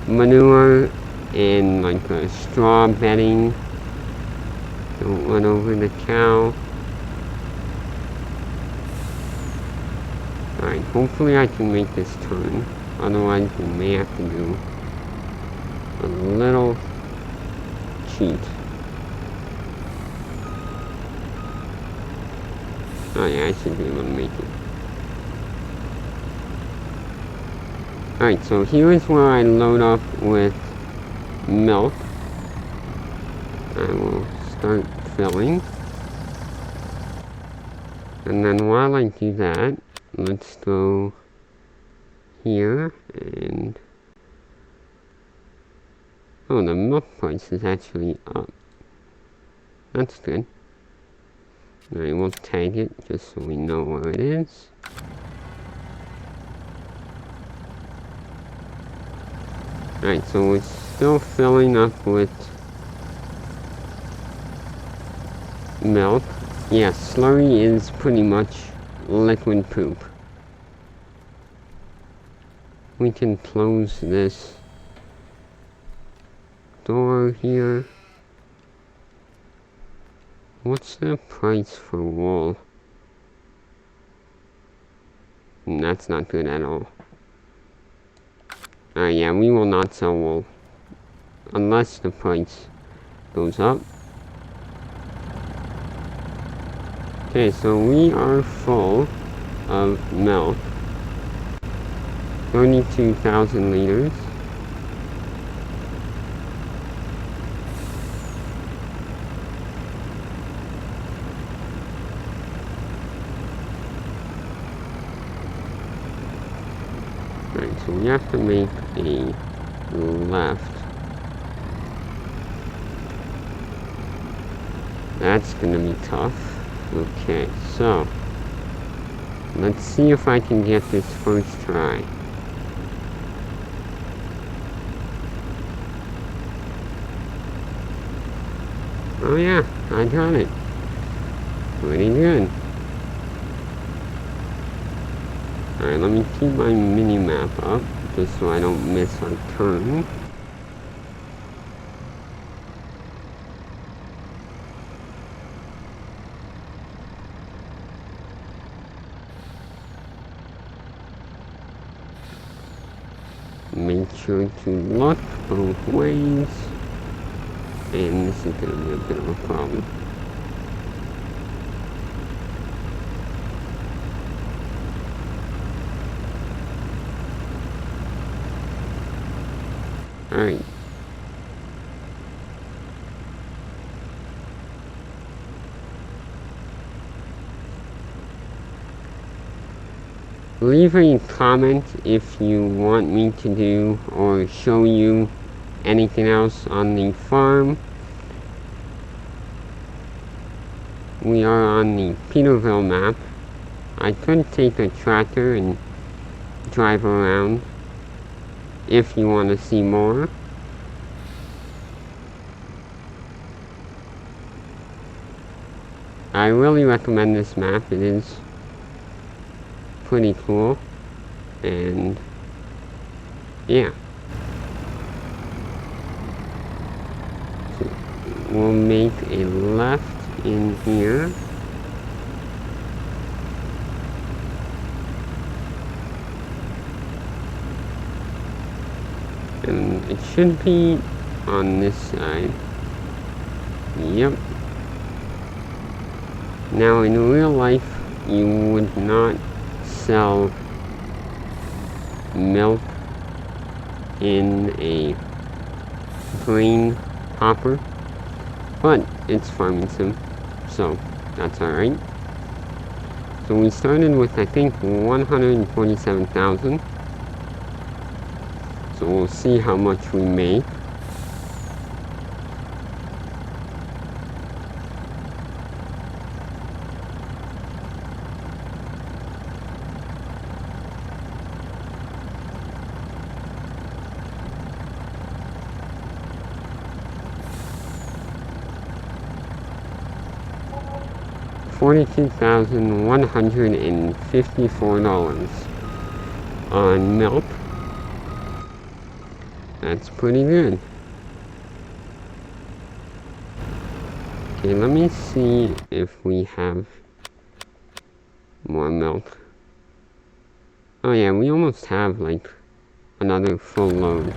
manure and like a straw bedding. Don't run over the cow. Alright, hopefully I can make this turn. Otherwise we may have to do a little cheat. Oh yeah, I should be able to make it. Alright, so here is where I load up with milk. I will start filling. And then while I do that, let's go here and... Oh, the milk price is actually up. That's good. Alright, we'll tag it just so we know where it is. Alright, so we're still filling up with milk. Yeah, slurry is pretty much liquid poop. We can close this door here. What's the price for wool? That's not good at all. Yeah, we will not sell wool unless the price goes up. Okay, so we are full of milk. 32,000 liters. Alright, so we have to make a left. That's gonna be tough. Okay, so let's see if I can get this first try. Oh yeah, I got it. Pretty good. Alright, let me keep my mini map up just so I don't miss our turn. Make sure to look both ways. And this is going to be a bit of a problem. Alright. leave a comment if you want me to do or show you anything else on the farm. We are on the Peter Vill Map. I could take a tractor and drive around if you want to see more. I really recommend this map. It is pretty cool, and yeah. So we'll make a left in here. And it should be on this side. Yep. Now in real life, you would not sell milk in a grain hopper, but it's farming sim, so that's alright. So we started with, I think, 147,000. So we'll see how much we make. $42,154 on milk. That's pretty good. Okay, let me see if we have more milk. Oh yeah, we almost have like another full load.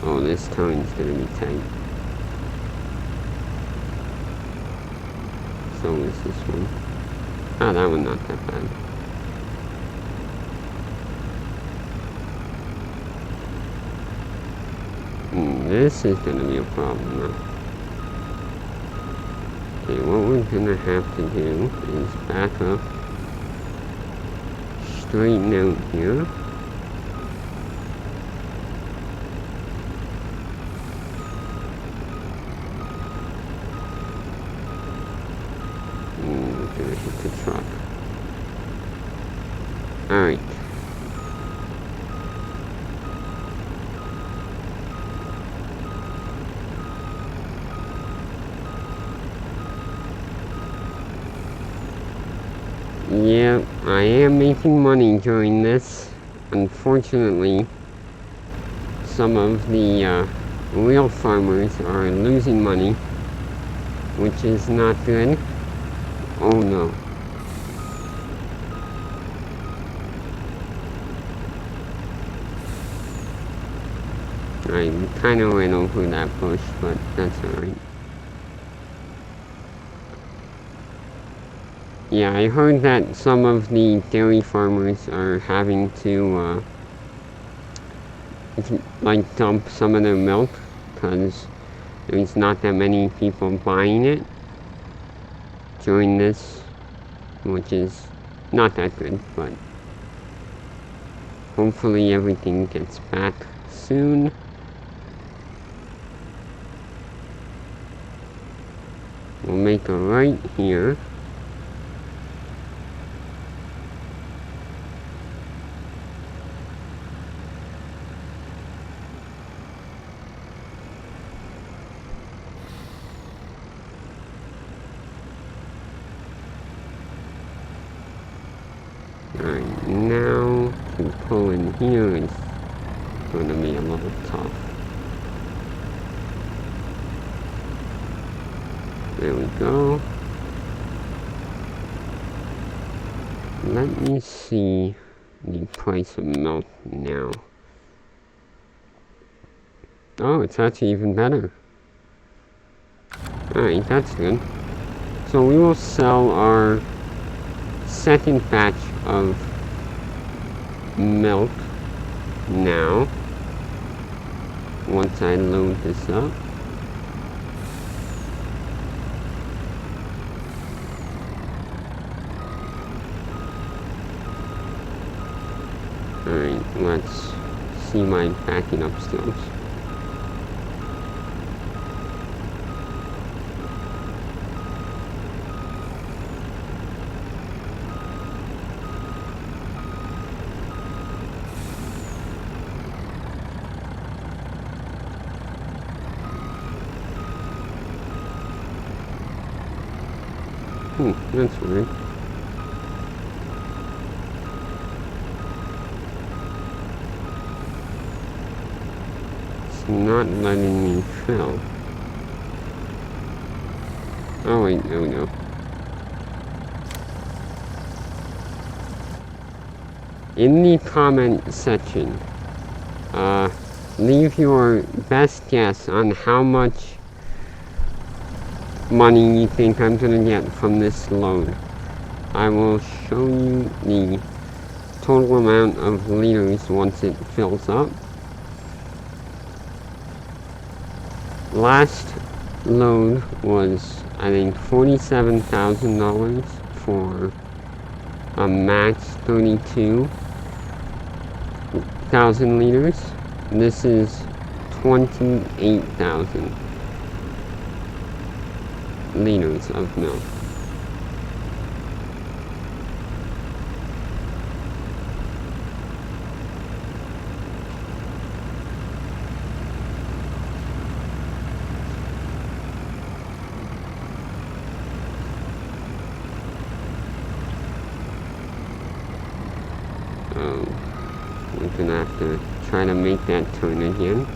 Oh, this turn's gonna be tight. So is this one. Oh, that one not that bad. This is gonna be a problem now. Okay, what we're gonna have to do is back up, straighten out here. We're gonna hit the truck. Alright. Yeah, I am making money during this. Unfortunately, some of the real farmers are losing money, which is not good. Oh no. I kind of ran over that bush, but that's alright. Yeah, I heard that some of the dairy farmers are having to, like, dump some of their milk because there's not that many people buying it during this, which is not that good, but hopefully everything gets back soon. We'll make a right here. Alright, now to pull in here is going to be a little tough. There we go. Let me see the price of milk now. Oh, it's actually even better. Alright, that's good. So we will sell our second batch of milk now, once I load this up. Alright, let's see my backing up skills. That's weird. It's not letting me fill. Oh wait, there we go. In the comment section, leave your best guess on how much money you think I'm gonna get from this load. I will show you the total amount of liters once it fills up. Last load was, I think, $47,000 for a max 32,000 liters. This is 28,000 liters of milk. We're gonna have to try to make that turn again.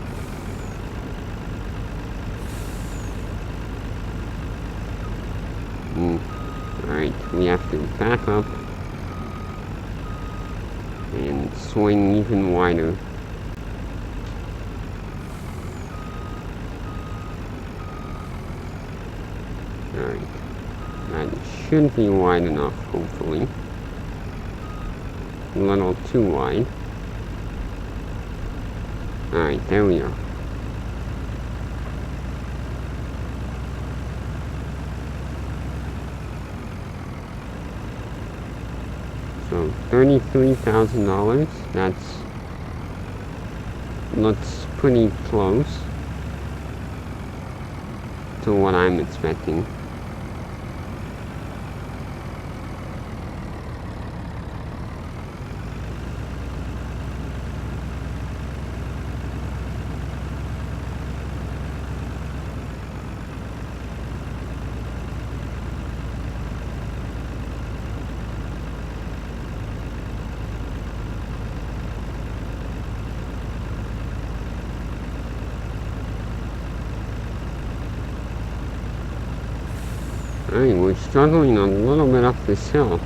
Alright, we have to back up and swing even wider. Alright, that should be wide enough, hopefully. A little too wide. Alright, there we are. So $33,000, looks pretty close to what I'm expecting. Alright, we're struggling a little bit up this hill.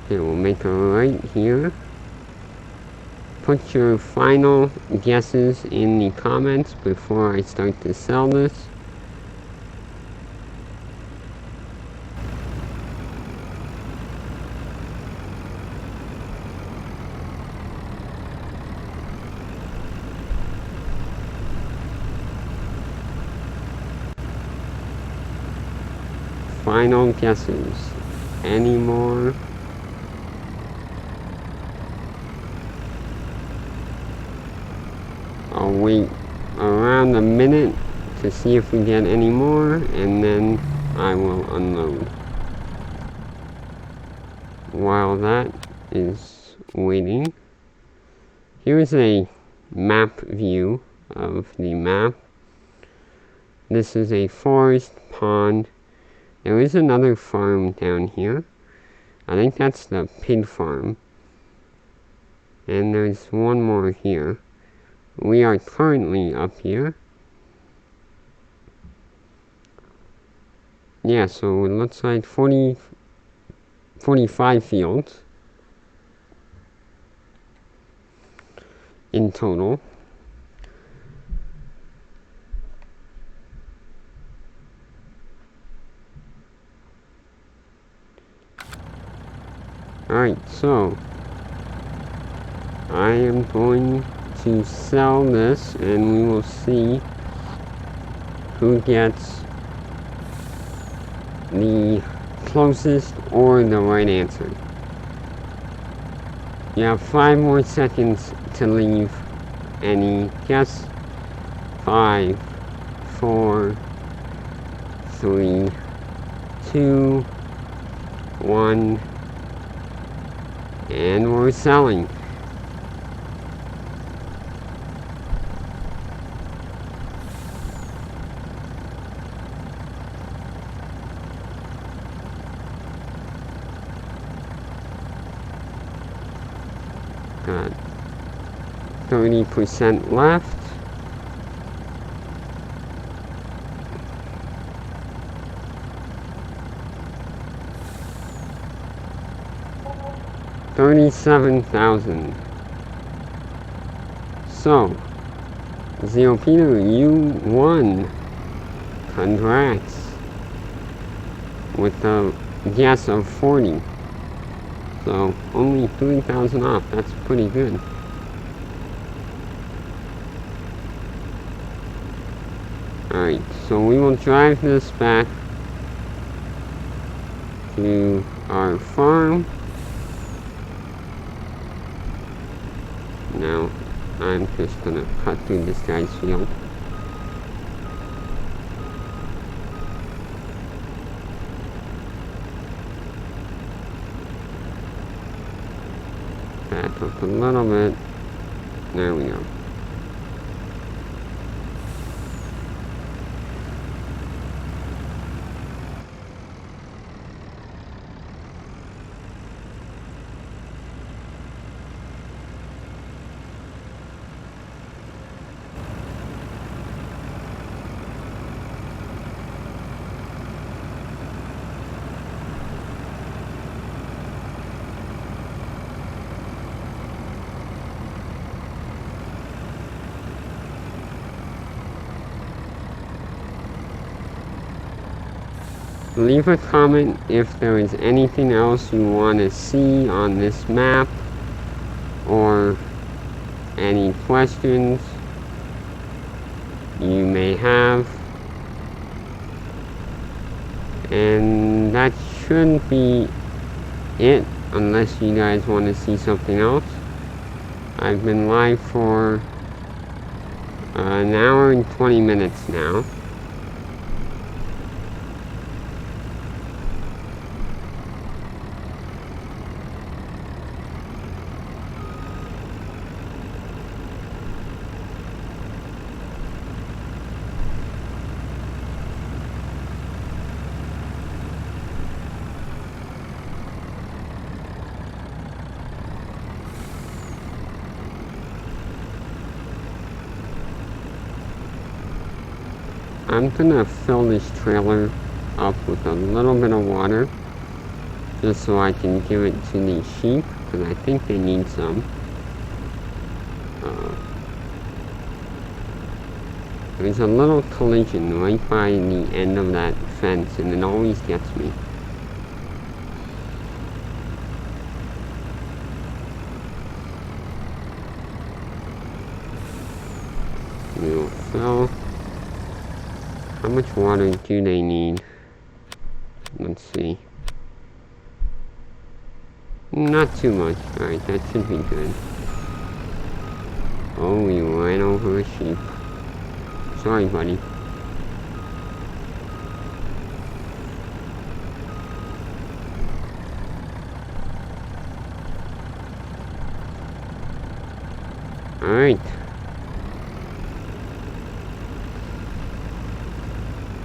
Okay, we'll make a right here. Put your final guesses in the comments before I start to sell this. Final guesses. Any more? I'll wait around a minute to see if we get any more, and then I will unload. While that is waiting, here's a map view of the map. This is a forest pond. There is another farm down here. I think that's the pig farm. And there's one more here. We are currently up here. Yeah, so it looks like 45 fields in total. Alright, so I am going to sell this, and we will see who gets the closest or the right answer. You have 5 more seconds to leave any guess. 5, 4, 3, 2, 1, and we're selling. Got 30% left. $37,000. So, Zero Peter, you won. Congrats. With a guess of 40. So, only 3,000 off. That's pretty good. Alright, so we will drive this back to our farm. Now, I'm just gonna cut through this guy's field. Back up a little bit. There we go. Leave a comment if there is anything else you want to see on this map, or any questions you may have. And that should be it, unless you guys want to see something else. I've been live for an hour and 20 minutes now. I'm gonna fill this trailer up with a little bit of water, just so I can give it to the sheep, because I think they need some. There's a little collision right by the end of that fence, and it always gets me. We'll fill. How much water do they need? Let's see. Not too much. Alright, that should be good. Oh, we ran over a sheep. Sorry, buddy. Alright.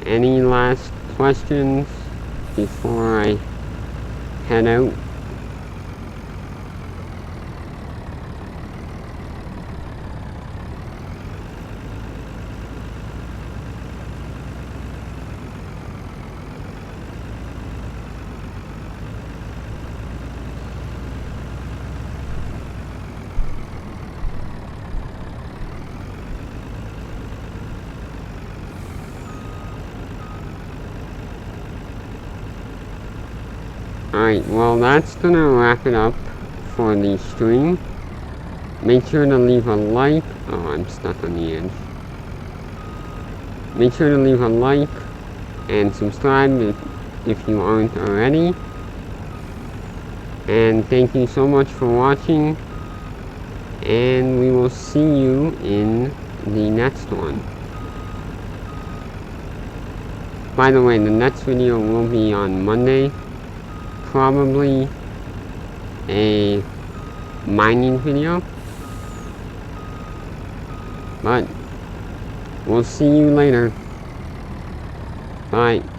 Any last questions before I head out? Alright, well that's gonna wrap it up for the stream. Make sure to leave a like. Oh, I'm stuck on the edge. Make sure to leave a like and subscribe if you aren't already. And thank you so much for watching. and we will see you in the next one. By the way, the next video will be on Monday, probably a mining video, but we'll see you later. Bye.